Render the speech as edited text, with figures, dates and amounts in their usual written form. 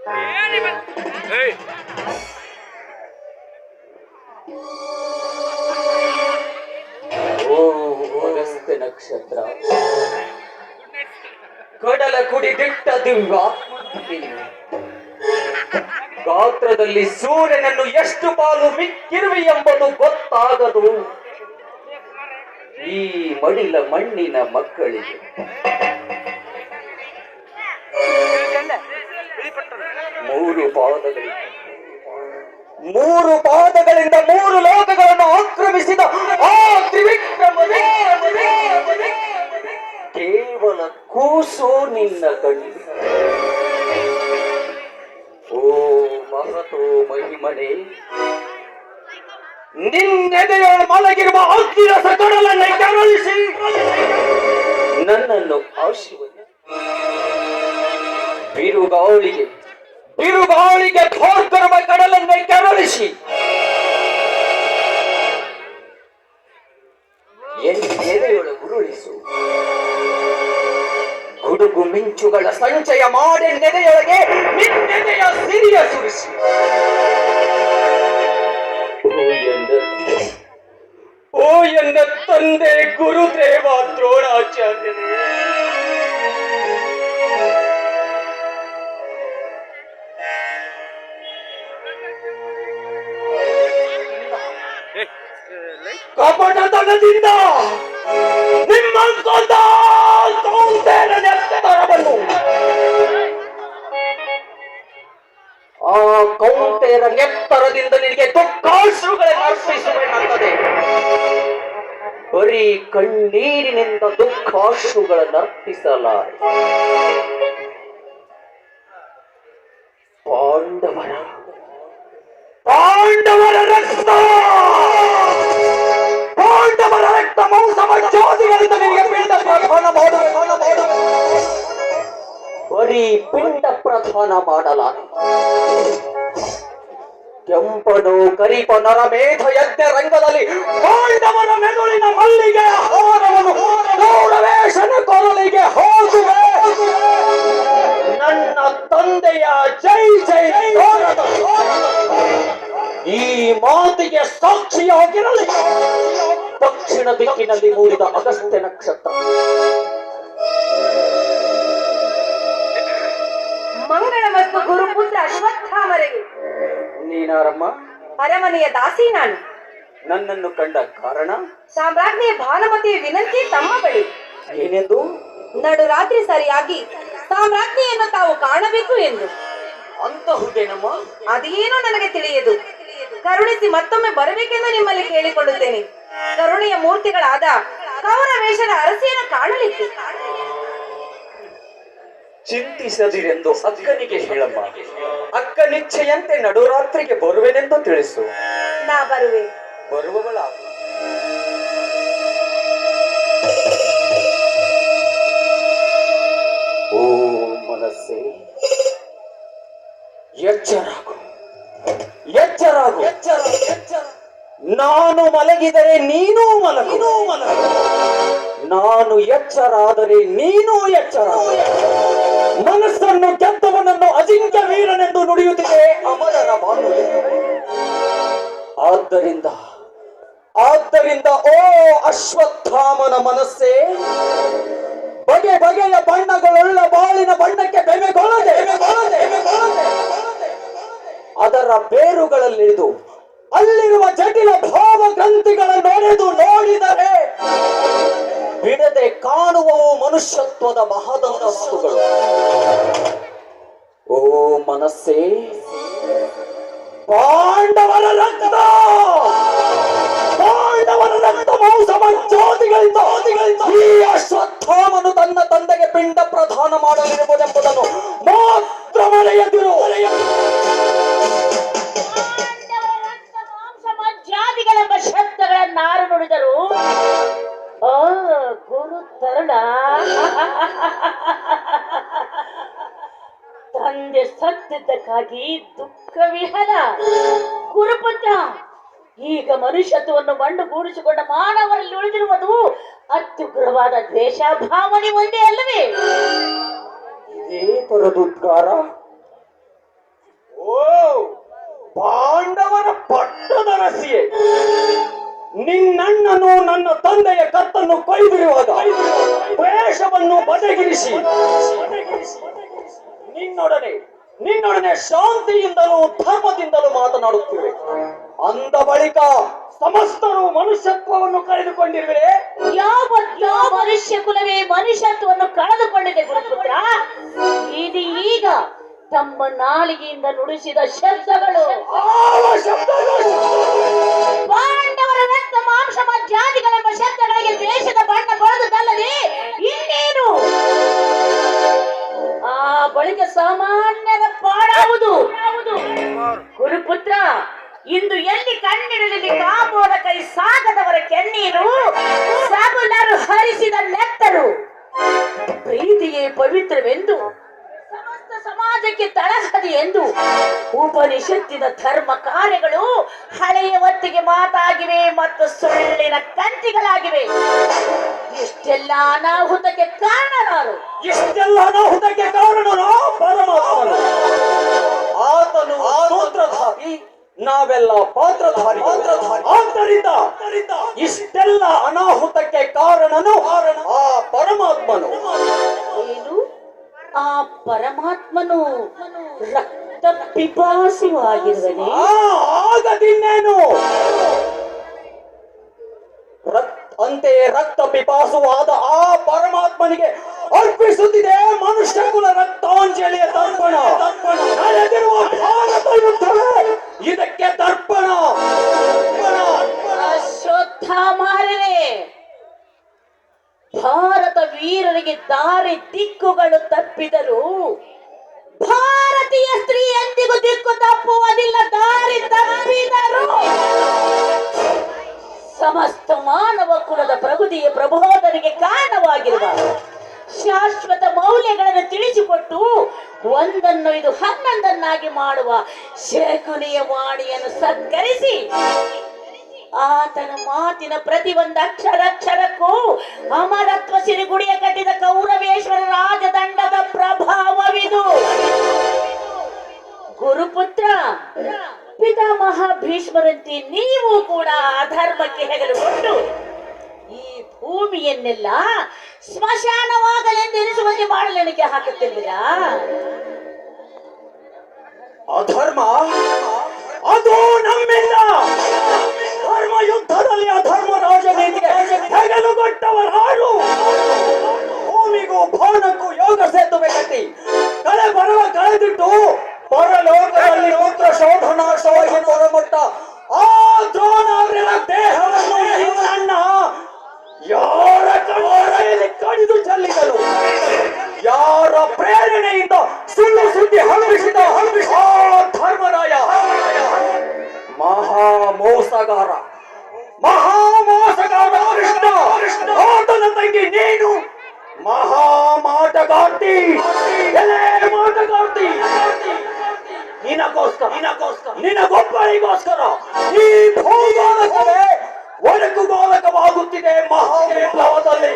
ಓ ಅಗಸ್ತ್ಯ ನಕ್ಷತ್ರ, ಕಡಲ ಕುಡಿದಿಟ್ಟ ದಿವ್ಯಾತ್ಮ ನೀನು. ಗಾತ್ರದಲ್ಲಿ ಸೂರ್ಯನನ್ನು ಎಷ್ಟು ಪಾಲು ಮಿಕ್ಕಿರುವೆ ಎಂಬುದು ಗೊತ್ತಾಗದು ಈ ಮಡಿಲ ಮಣ್ಣಿನ ಮಕ್ಕಳಿಗೆ. ಮೂರು ಪಾದಗಳಿಂದ ಮೂರು ಲೋಕಗಳನ್ನು ಆಕ್ರಮಿಸಿದ ಆ ತ್ರಿವಿಕ್ರಮನೇ ಕೇವಲ ಕೂಸು ನಿನ್ನ ಕಣ್ಣು. ಓ ಮಹತೋ ಮಹಿಮನೆ, ನಿನ್ನೆದೆಯ ಮಲಗಿರುವ ಅಗ್ನಿರಸ ಕಡಲನ್ನು ಕೆರಳಿಸಿ ನನ್ನನ್ನು ಆಶೀರ್ವದಿಸಿ. ಬಿರುಗಾಳಿಗೆ ಭೋರ್ಗರವ ಕಡಲನ್ನೇ ಕೆರಳಿಸಿ ಎದೆಯೊಳ ಗುರುಳಿಸು. ಗುಡುಗು ಮಿಂಚುಗಳ ಸಂಚಯ ಮಾಡಿ ನೆದೆಯೊಳಗೆ ನಿನ್ನೆದೆಯ ಸಿರಿಯ ಸುರಿಸಿ. ಓ ಎನ್ನ ತಂದೆ ಗುರುದೇವ ದ್ರೋಣಾಚಾರ್ಯರೇ, ಕಪಟತನದಿಂದ ನಿಮ್ಮ ನೆತ್ತರವನ್ನು ಆ ಕೌಂಟೇರ ನೆತ್ತರದಿಂದ ನಿನಗೆ ದುಃಖಾಶ್ರುಗಳನ್ನು ಅರ್ಪಿಸುವೆನಾಗುತ್ತದೆ. ಬರೀ ಕಣ್ಣೀರಿನಿಂದ ದುಃಖಾಶ್ರುಗಳನ್ನು ಅರ್ಪಿಸಲಾರೆ. ಪಾಂಡವರ ರಕ್ತ ಮಾಂಸಮಜ್ಜಾದಿಗಳಿಂದ ನಿನಗೆ ಪಿಂಡ ಪ್ರಧಾನ ಮಾಡುವೆ. ಬರೀ ಪಿಂಡ ಪ್ರಧಾನ ಮಾಡಲಾರೆ. ಕೆಂಪನು ಕರಿಪ ನರಮೇಧ ಯಜ್ಞ ರಂಗದಲ್ಲಿ ಪಾಂಡವರ ಮೆದುಳಿನ ಮಲ್ಲಿಗೆಯ ಹಾರವನ್ನು ಗೌರವೇಶನ ಕೊರಳಿಗೆ ಹೋಗುವೆ. ನನ್ನ ತಂದೆಯ ಜೈ ಜೈ ಈ ಮಾತಿಗೆ ಸಾಕ್ಷಿಯಾಗಿರಲಿ ದಕ್ಷಿಣ ದಿಕ್ಕಿನಲ್ಲಿ ಮೂಡಿದ ಅಗಸ್ತ್ಯ ನಕ್ಷತ್ರ. ಮಂಗಳ ಮತ್ತು ಗುರುಪುತ್ರ ಅಶ್ವತ್ಥಾಮರಿಗೆ. ನೀನಾರಮ್ಮ? ಅರಮನೆಯ ದಾಸಿ ನಾನು. ನನ್ನನ್ನು ಕಂಡ ಕಾರಣ? ಸಾಮ್ರಾಜ್ಞಿಯ ಭಾನುಮತಿಯ ವಿನಂತಿ ತಮ್ಮ ಬಳಿ. ಏನೆಂದು? ನಡು ರಾತ್ರಿ ಸರಿಯಾಗಿ ಸಾಮ್ರಾಜ್ಞಿಯನ್ನು ತಾವು ಕಾಣಬೇಕು ಎಂದು. ಅಂತಹುದೇನಮ್ಮ? ಅದೇನೋ ನನಗೆ ತಿಳಿಯದು. ಕರುಣಿಸಿ ಮತ್ತೊಮ್ಮೆ ಬರಬೇಕೆಂದು ನಿಮ್ಮಲ್ಲಿ ಕೇಳಿಕೊಳ್ಳುತ್ತೇನೆ. ಕರುಣೆಯ ಮೂರ್ತಿಗಳಾದ ಕೌರವೇಶನ ಅರಸಿಯನ್ನು ಕಾಣಲಿಕ್ಕೆ. ಚಿಂತಿಸದಿರೆಂದು ಅಕ್ಕನಿಗೆ ಹೇಳಮ್ಮ. ಅಕ್ಕನಿಚ್ಛೆಯಂತೆ ನಡುರಾತ್ರಿಗೆ ಬರುವೆನೆಂದು ತಿಳಿಸು. ನಾ ಬರುವೆ. ಬರುವವಳ ಓ ಮನಸ್ಸೇ, ಎಚ್ಚರಾಗು, ಎಚ್ಚರಾಗು. ನಾನು ಮಲಗಿದರೆ ನೀನೂ ಮಲಗು. ನಾನು ಎಚ್ಚರಾದರೆ ನೀನೂ ಎಚ್ಚರ. ಮನಸ್ಸನ್ನು ಗೆದ್ದವನನ್ನು ಅಜಿಂಕ್ಯ ವೀರನೆಂದು ನುಡಿಯುತ್ತಿದೆ ಅಮರರ ಬಾನುಲಿ. ಆದ್ದರಿಂದ ಓ ಅಶ್ವತ್ಥಾಮನ ಮನಸ್ಸೇ, ಬಗೆ ಬಗೆಯ ಬಣ್ಣಗಳುಳ್ಳ ಬಾಳಿನ ಬಣ್ಣಕ್ಕೆ ಬೆಮೆಗೊಳ್ಳದೆ ಅದರ ಬೇರುಗಳಲ್ಲಿದು ಅಲ್ಲಿರುವ ಜಟಿಲ ಭಾವ ಗ್ರಂಥಿಗಳನ್ನು ನೋಡಿದರೆ ಬಿಡದೆ ಕಾಣುವವು ಮನುಷ್ಯತ್ವದ ಮಹದಂತಸ್ತುಗಳು. ಓ ಮನಸ್ಸೇ, ಪಾಂಡವರ ರಕ್ತ ಮಾಂಸಮಜ್ಜಾದಿಗಳಿಂದ ಈ ಅಶ್ವತ್ಥಾಮನು ತನ್ನ ತಂದೆಗೆ ಪಿಂಡ ಪ್ರದಾನ ಮಾಡಲಿರುವುದೆಂಬುದನ್ನು ಮಾತ್ರ ಮರೆಯದಿರು. ಮಾಂಸಮಜ್ಜಾದಿಗಳೆಂಬ ಶಬ್ದಗಳನ್ನಾರು ನುಡಿದರು. ಓ ಗುರು ತರುಣ, ತಂದೆ ಸತ್ತಿದ್ದಕ್ಕಾಗಿ ದುಃಖ ವಿಹಲ. ಗುರುಪುತ್ರ, ಈಗ ಮನುಷ್ಯತ್ವವನ್ನು ಮಣ್ಣುಗೂಡಿಸಿಕೊಂಡ ಮಾನವರಲ್ಲಿ ಉಳಿದಿರುವುದು ಅತ್ಯುಗ್ರವಾದ ದ್ವೇಷ ಭಾವನೆ ಒಂದೇ ಅಲ್ಲವೇ? ಇದೇ ತರದುದ್ಗಾರ ಪಾಂಡವರ ಪಟ್ಟದರಸಿಯೇ ನಿನ್ನಣ್ಣನು ನನ್ನ ತಂದೆಯ ಕತ್ತನ್ನು ಕೊಯ್ದಿರುವಾಗ ದ್ವೇಷವನ್ನು ಬದಗಿರಿಸಿ ನಿನ್ನೊಡನೆ ಶಾಂತಿಯಿಂದಲೂ ಧರ್ಮದಿಂದಲೂ ಮಾತನಾಡುತ್ತಿರುವೆ. ಅಂದ ಬಳಿಕ ಸಮಸ್ತರು ಮನುಷ್ಯತ್ವವನ್ನು ಕಳೆದುಕೊಂಡಿರುವೆ. ಯಾವ ಮನುಷ್ಯ ಕುಲವೇ ಮನುಷ್ಯತ್ವವನ್ನು ಕಳೆದುಕೊಂಡಿದೆ ಗುರುಪುತ್ರ. ಇದು ಈಗ ತಮ್ಮ ನಾಲಿಗೆಯಿಂದ ನುಡಿಸಿದ ಶಬ್ದಗಳು. ಪಾಂಡವರ ರಕ್ತ ಮಾಂಸ ಜಾತಿಗಳೆಂಬ ಶಬ್ದಗಳಿಗೆ ದೇಶದ ಬಣ್ಣ ಬಳಿದುದಲ್ಲದೆ ಇನ್ನೇನು ಆ ಬಳಿಕ ಸಾಮಾನ್ಯರ ಪಾಡಾವುದು. ಗುರುಪುತ್ರ, ಇಂದು ಎಲ್ಲಿ ಕಣ್ಣಿಡಲಿ ಕಾಮೋದ ಕೈ ಸಾಗದವರ ಕೆನ್ನೀರು, ಸಬಲರು ಹರಿಸಿದ ನೆತ್ತರು. ಪ್ರೀತಿಯೇ ಪವಿತ್ರವೆಂದು, ಸಮಸ್ತ ಸಮಾಜಕ್ಕೆ ತಳಹದಿ ಎಂದು ಉಪನಿಷತ್ತಿನ ಧರ್ಮ ಕಾರ್ಯಗಳು ಹಳೆಯ ಹೊತ್ತಿಗೆ ಮಾತಾಗಿವೆ ಮತ್ತು ಸುಳ್ಳಿನ ಕಂತಿಗಳಾಗಿವೆ. ಇಷ್ಟೆಲ್ಲ ಅನಾಹುತಕ್ಕೆ ಕಾರಣರು. ಇಷ್ಟೆಲ್ಲ ಅನಾಹುತಕ್ಕೆ ಕಾರಣನು ಪರಮಾತ್ಮನು. ಆತನು ಸೂತ್ರಧಾರಿ, ನಾವೆಲ್ಲ ಪಾತ್ರಧಾರಿ. ಆದ್ದರಿಂದ ಇಷ್ಟೆಲ್ಲ ಅನಾಹುತಕ್ಕೆ ಕಾರಣನು ಆ ಪರಮಾತ್ಮನು. ಏನು? ಆ ಪರಮಾತ್ಮನು ರಕ್ತ ಪಿಪಾಸುವಾಗಿರುವನೆ. ಆಗದಿನ್ನೇನು? ಅಂತೆಯೇ ರಕ್ತ ಪಿಪಾಸುವಾದ ಆ ಪರಮಾತ್ಮನಿಗೆ ಅರ್ಪಿಸುತ್ತಿದೆ ಮನುಷ್ಯ ಕುಲ ರಕ್ತಾಂಜಲಿಯ ತರ್ಪಣ. ನಡೆದಿರುವ ಭಾರತ ಯುದ್ಧವೇ ಇದಕ್ಕೆ ತರ್ಪಣ. ಅಶ್ವತ್ಥಾಮಾರರೇ, ಭಾರತ ವೀರರಿಗೆ ದಾರಿ ದಿಕ್ಕುಗಳು ತಪ್ಪಿದರು. ಭಾರತೀಯ ಸ್ತ್ರೀ ಎಂದಿಗೂ ದಿಕ್ಕು ತಪ್ಪುವುದಿಲ್ಲ. ದಾರಿ ತಪ್ಪಿದರು ಸಮಸ್ತ ಮಾನವ ಕುಲದ ಪ್ರಗತಿಯ ಪ್ರಬೋಧನೆಗೆ ಕಾರಣವಾಗಿರುವ ಶಾಶ್ವತ ಮೌಲ್ಯಗಳನ್ನು ತಿಳಿಸಿಕೊಟ್ಟು ಒಂದನ್ನು ಇದು 11 ಮಾಡುವ ಶೇಖುನಿಯ ವಾಣಿಯನ್ನು ಸತ್ಕರಿಸಿ ಆತನ ಮಾತಿನ ಪ್ರತಿ ಒಂದು ಅಕ್ಷರಕ್ಕೂ ಅಮರತ್ವ ಸಿರಿಗುಡಿಯ ಕಟ್ಟಿದ ಕೌರವೇಶ್ವರ ರಾಜದಂಡದ ಪ್ರಭಾವವಿದು. ಗುರುಪುತ್ರ, ಪಿತಾಮಹ ಭೀಷ್ಮರಂತೆ ನೀವು ಕೂಡ ಅಧರ್ಮಕ್ಕೆ ಹೆಗಲುಗೊಂಡು ಈ ಭೂಮಿಯನ್ನೆಲ್ಲ ಸ್ಮಶಾನವಾಗಲೆಂದೆನಿಸುವಂತೆ ಮಾಡಲೆಣಿಕೆ ಹಾಕುತ್ತಿದ್ದೀರಾ? ಅಧರ್ಮ ಅದು ನಮ್ಮಿಂದ. ಧರ್ಮ ಯುದ್ಧದಲ್ಲಿ ಅಧರ್ಮ ರಾಜನೀತಿಗೆ ಹೆಗಲುಗೊಟ್ಟವರಾರು. ಭೂಮಿಗೂ ಭವನಕ್ಕೂ ಯೋಗ ಸೇತುವೆ ಕಟ್ಟಿ ಕಳೆದಿಟ್ಟು ಪರಲೋಕದಲ್ಲಿ ಪುತ್ರ ಶೋಧನಾಶವಾಗಿ ಹೊರಮಟ್ಟ ಆ ದ್ರೋಣಾರ್ಯರ ದೇಹವನ್ನು ನನ್ನ ಯಾರ ಕಣ್ಣಲ್ಲಿ ಕಡಿದು ಚೆಲ್ಲಿದರು? ಯಾರ ಪ್ರೇರಣೆಯಿಂದ ಸುಳ್ಳು ಸುದ್ದಿ ಹರಡಿಸಿದ ಆ ಧರ್ಮರಾಯ ಮಹಾಮೋಸಗಾರ ಕೃಷ್ಣ. ಆತನ ತಂಗಿ ನೀನು ಮಹಾಮಾಟಗಾರ್ತಿ. ಮಾಟಗಾರ್ತಿ, ನಿನಗೊಬ್ಬರಿಗೋಸ್ಕರ ಈ ಭೂಗೋಳಕವೇ ಒಡಕು ಗೋಲಕವಾಗುತ್ತಿದೆ ಮಹಾ ವಿಪ್ಲವದಲ್ಲಿ.